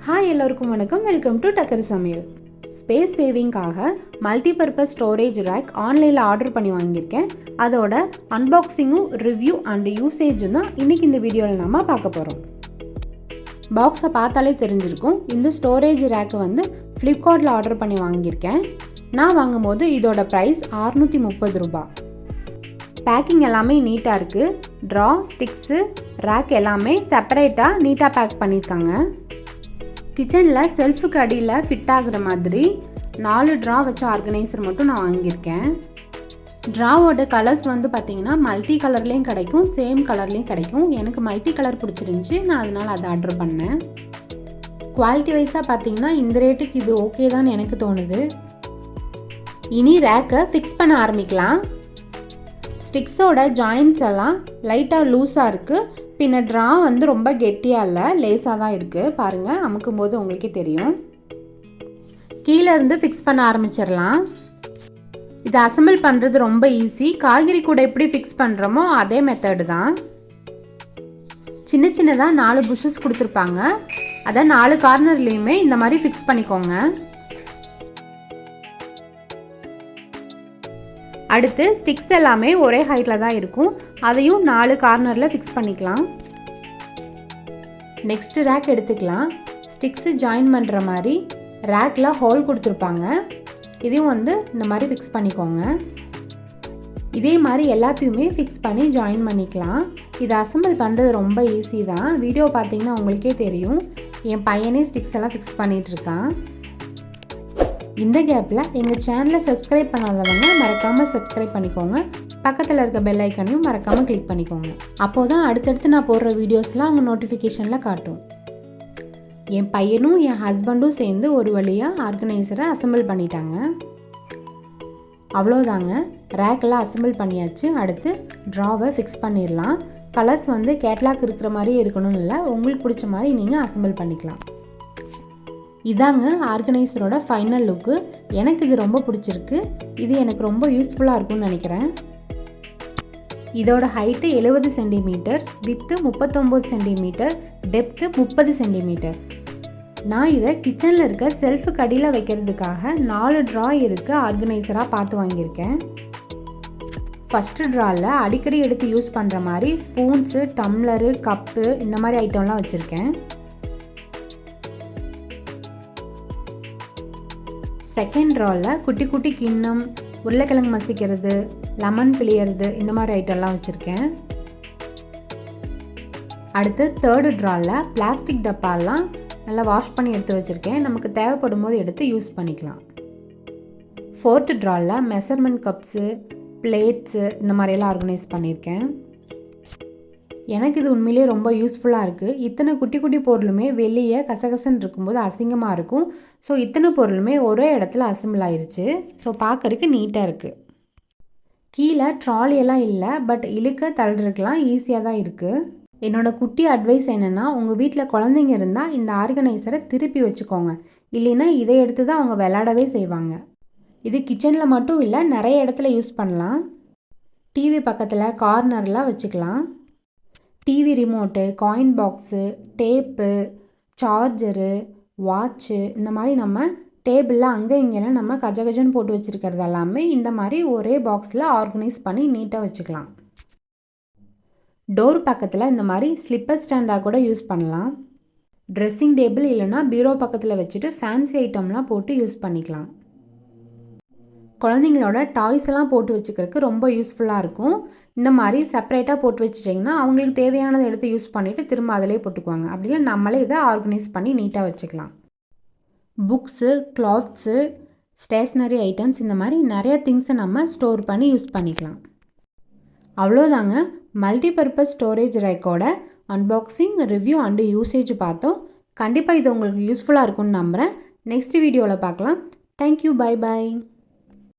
Hi எல்லோருக்கும் வணக்கம். Welcome to டக்கர் சமையல். ஸ்பேஸ் சேவிங்காக மல்டிபர்பஸ் ஸ்டோரேஜ் ரேக் ஆன்லைனில் ஆர்டர் பண்ணி வாங்கியிருக்கேன். அதோட அன்பாக்சிங்கும் ரிவ்யூ அண்ட் யூசேஜும் தான் இன்றைக்கி இந்த வீடியோவில் நம்ம பார்க்க போகிறோம். பாக்ஸை பார்த்தாலே தெரிஞ்சிருக்கும். இந்த ஸ்டோரேஜ் ரேக்கு வந்து ஃப்ளிப்கார்ட்டில் ஆர்டர் பண்ணி வாங்கியிருக்கேன். நான் வாங்கும்போது இதோட ப்ரைஸ் 630 ரூபா. பேக்கிங் எல்லாமே நீட்டாக இருக்குது. ட்ரா, ஸ்டிக்ஸு, ரேக் எல்லாமே செப்பரேட்டாக நீட்டாக பேக் பண்ணியிருக்காங்க. கிச்சனில் செல்ஃபுக்கு அடியில் ஃபிட் ஆகுற மாதிரி 4 ட்ரா வச்ச ஆர்கனைசர் மட்டும் நான் வாங்கியிருக்கேன். ட்ராவோட கலர்ஸ் வந்து பார்த்திங்கன்னா மல்டி கலர்லேயும் கிடைக்கும், சேம் கலர்லேயும் கிடைக்கும். எனக்கு மல்டி கலர் பிடிச்சிருந்துச்சி, நான் அதனால் அதை ஆர்டர் பண்ணேன். குவாலிட்டி வைஸாக பார்த்திங்கன்னா இந்த ரேட்டுக்கு இது ஓகே தான் எனக்கு தோணுது. இனி ரேக்கை ஃபிக்ஸ் பண்ண ஆரம்பிக்கலாம். ஸ்டிக்ஸோட ஜாயின்ட்ஸ் எல்லாம் லைட்டாக லூஸாக இருக்குது. பின்ன ட்ரா வந்து ரொம்ப கெட்டியாக இல்லை, லேஸாக தான் இருக்குது. பாருங்கள், அமுக்கும் போது உங்களுக்கே தெரியும். கீழே இருந்து ஃபிக்ஸ் பண்ண ஆரம்பிச்சிடலாம். இதை அசம்பிள் பண்ணுறது ரொம்ப ஈஸி. காய்கறி கூட எப்படி ஃபிக்ஸ் பண்ணுறோமோ அதே மெத்தடு தான். சின்ன சின்னதாக 4 புஷஸ் கொடுத்துருப்பாங்க. அதை 4 கார்னர்லேயுமே இந்த மாதிரி ஃபிக்ஸ் பண்ணிக்கோங்க. அடுத்து ஸ்டிக்ஸ் எல்லாமே ஒரே ஹைட்டில் தான் இருக்கும். அதையும் 4 கார்னரில் ஃபிக்ஸ் பண்ணிக்கலாம். நெக்ஸ்ட்டு ரேக் எடுத்துக்கலாம். ஸ்டிக்ஸு ஜாயின் பண்ணுற மாதிரி ரேக்கில் ஹோல் கொடுத்துருப்பாங்க. இதையும் வந்து இந்த மாதிரி ஃபிக்ஸ் பண்ணிக்கோங்க. இதே மாதிரி எல்லாத்தையுமே ஃபிக்ஸ் பண்ணி ஜாயின் பண்ணிக்கலாம். இதை அசம்பிள் பண்ணுறது ரொம்ப ஈஸி தான். வீடியோ பார்த்தீங்கன்னா உங்களுக்கே தெரியும். என் பையனே ஸ்டிக்ஸ் எல்லாம் ஃபிக்ஸ் பண்ணிகிட்ருக்கான். இந்த கேப்பில் எங்கள் சேனலை சப்ஸ்கிரைப் பண்ணாதவங்க மறக்காமல் சப்ஸ்கிரைப் பண்ணிக்கோங்க. பக்கத்தில் இருக்க பெல் ஐக்கனையும் மறக்காமல் கிளிக் பண்ணிக்கோங்க. அப்போது தான் அடுத்தடுத்து நான் போடுற வீடியோஸ்லாம் அவங்க நோட்டிஃபிகேஷனில் காட்டும். என் பையனும் என் ஹஸ்பண்டும் சேர்ந்து ஒரு வழியாக ஆர்கனைசரை அசம்பிள் பண்ணிட்டாங்க. அவ்வளோதாங்க, ரேக்கெல்லாம் அசம்பிள் பண்ணியாச்சு. அடுத்து ட்ராவை ஃபிக்ஸ் பண்ணிடலாம். கலர்ஸ் வந்து கேட்லாக் இருக்கிற மாதிரி இருக்கணும்னு இல்லை, உங்களுக்கு பிடிச்ச மாதிரி நீங்கள் அசம்பிள் பண்ணிக்கலாம். இதாங்க ஆர்கனைசரோட ஃபைனல் லுக்கு. எனக்கு இது ரொம்ப பிடிச்சிருக்கு. இது எனக்கு ரொம்ப யூஸ்ஃபுல்லாக இருக்கும்னு நினைக்கிறேன். இதோட height 70 centimetre, with 39 centimetre, depth 30 centimetre. நான் இதை கிச்சனில் இருக்க செல்ஃபுக்கு அடியில் வைக்கிறதுக்காக 4 ட்ரா இருக்க ஆர்கனைசராக பார்த்து வாங்கியிருக்கேன். ஃபஸ்ட்டு ட்ராவில் அடிக்கடி எடுத்து யூஸ் பண்ணுற மாதிரி ஸ்பூன்ஸு, டம்ளரு, கப்பு இந்த மாதிரி ஐட்டம்லாம் வச்சுருக்கேன். செகண்ட் ட்ராவில் குட்டி குட்டி கிண்ணம், உருளைக்கிழங்கு மசிக்கிறது, லெமன் பிழியறது இந்த மாதிரி ஐட்டம்லாம் வச்சுருக்கேன். அடுத்து தேர்டு ட்ராவில் பிளாஸ்டிக் டப்பாலாம் நல்லா வாஷ் பண்ணி எடுத்து வச்சுருக்கேன். நமக்கு தேவைப்படும் போது எடுத்து யூஸ் பண்ணிக்கலாம். ஃபோர்த்து ட்ராவில் மெஷர்மெண்ட் கப்ஸு, பிளேட்ஸு இந்த மாதிரியெல்லாம் ஆர்கனைஸ் பண்ணியிருக்கேன். எனக்கு இது உண்மையிலே ரொம்ப யூஸ்ஃபுல்லாக இருக்குது. இத்தனை குட்டி குட்டி பொருளுமே வெளியே கசகசன்னு இருக்கும்போது அசிங்கமாக இருக்கும். ஸோ இத்தனை பொருளுமே ஒரே இடத்துல அசம்பிள் ஆயிடுச்சு. ஸோ பார்க்கறதுக்கு நீட்டாக இருக்குது. கீழே ட்ராலியெல்லாம் இல்லை, பட் இழுக்க தள்ளுறதுக்கெலாம் ஈஸியாக தான் இருக்குது. என்னோடய குட்டி அட்வைஸ் என்னென்னா, உங்கள் வீட்டில் குழந்தைங்க இருந்தால் இந்த ஆர்கனைசரை திருப்பி வச்சுக்கோங்க. இல்லைன்னா இதை எடுத்து தான் அவங்க விளையாடவே செய்வாங்க. இது கிச்சனில் மட்டும் இல்லை, நிறைய இடத்துல யூஸ் பண்ணலாம். டிவி பக்கத்தில் கார்னர்லாம் வச்சுக்கலாம். TV remote, coin box, tape, charger, watch இந்த மாதிரி நம்ம டேபிளில் அங்கே இங்கெல்லாம் நம்ம கஜகஜன்னு போட்டு வச்சுருக்கிறது எல்லாமே இந்த மாதிரி ஒரே பாக்ஸில் ஆர்கனைஸ் பண்ணி நீட்டாக வச்சுக்கலாம். டோர் பக்கத்தில் இந்த மாதிரி ஸ்லிப்பர் ஸ்டாண்டாக கூட யூஸ் பண்ணலாம். ட்ரெஸ்ஸிங் டேபிள் இல்லைன்னா பீரோ பக்கத்தில் வச்சுட்டு ஃபேன்சி ஐட்டம்லாம் போட்டு யூஸ் பண்ணிக்கலாம். குழந்தைங்களோட டாய்ஸ் எல்லாம் போட்டு வச்சுக்கிறதுக்கு ரொம்ப யூஸ்ஃபுல்லாக இருக்கும். இந்த மாதிரி செப்பரேட்டாக போட்டு வச்சுட்டிங்கன்னா அவங்களுக்கு தேவையானதை எடுத்து யூஸ் பண்ணிவிட்டு திரும்ப அதிலே போட்டுக்குவாங்க. அப்படிலாம் நம்மளே இதை ஆர்கனைஸ் பண்ணி நீட்டாக வச்சுக்கலாம். புக்ஸு, கிளாத்ஸு, ஸ்டேஷ்னரி ஐட்டம்ஸ் இந்த மாதிரி நிறைய திங்ஸை நம்ம ஸ்டோர் பண்ணி யூஸ் பண்ணிக்கலாம். அவ்வளோதாங்க, மல்டிபர்பஸ் ஸ்டோரேஜ் ரேக்கோட அன்பாக்சிங், ரிவ்யூ அண்டு யூசேஜ் பார்த்தோம். கண்டிப்பாக இது உங்களுக்கு யூஸ்ஃபுல்லாக இருக்கும்னு நம்புகிறேன். நெக்ஸ்ட் வீடியோவில் பார்க்கலாம். Thank you, bye bye.